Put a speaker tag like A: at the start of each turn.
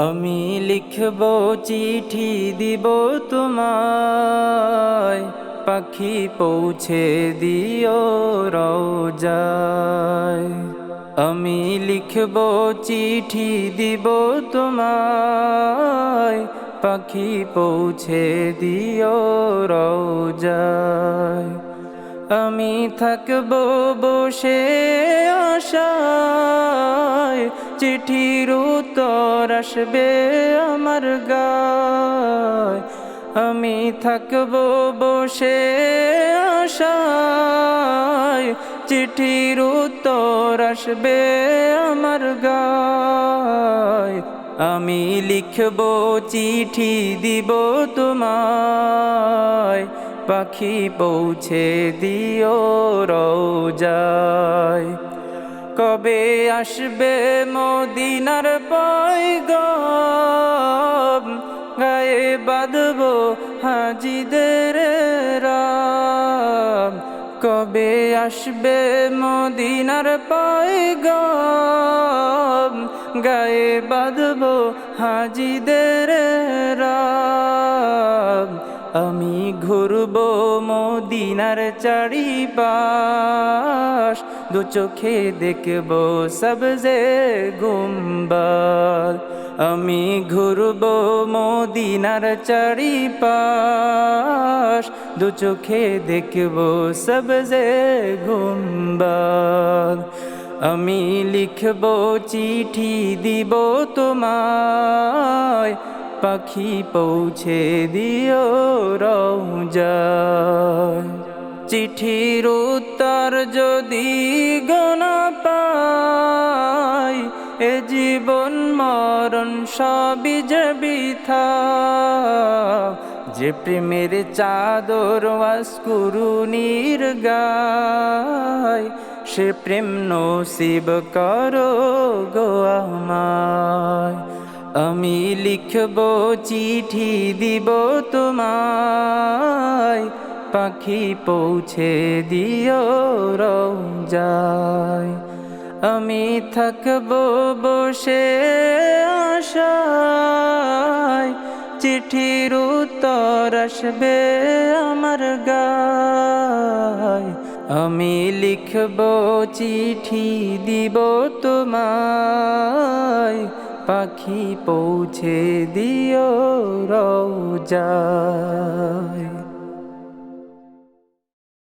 A: আমি লিখব চিঠি দিব তোমায়, পাখি পৌঁছে দিও রওজায়। আমি লিখব চিঠি দিব তোমায়, পাখি পৌঁছে দিও রওজায়। আমি থাকব বসে আশায়, চিঠির উত্তর আসবে আমার গায়। আমি থাকব বসে আশায়, চিঠির উত্তর আসবে আমার গায়। আমি লিখব চিঠি দিব তোমায়, পাখি পৌঁছে দিও রওজায়। কবে আসবে মদিনার পয়গাম, গায়ে বাঁধব হাজিদের রাম। কবে আসবে মদিনার পয়গাম, গায়ে বাঁধব হাজিদের রাম। আমি ঘুরব মদিনার চারিপাশ, দু চোখে দেখব সবজে গুম্বাদ। আমি ঘুরব মদিনার চারিপাশ, দু চোখে দেখব সবজে গুম্বাদ। আমি লিখব চিঠি দিব তোমায়, পাখি পৌঁছে দিও রওজায়। চিঠির উত্তর যদি গোনা পাই, এ জীবন মরণ সবই যে বৃথা। যে প্রেমের চাদর ওয়াসকুরুনির গায়, সে প্রেম নসিব করো গো আমায়। আমি লিখব চিঠি দিব তোমায়, পাখি পৌঁছে দিও রওজায়। আমি থাকব বসে আশায়, চিঠির উত্তর আসবে আমার গায়। আমি লিখব চিঠি দিব তোমায়, পাখি পৌঁছে দিও রওজায়।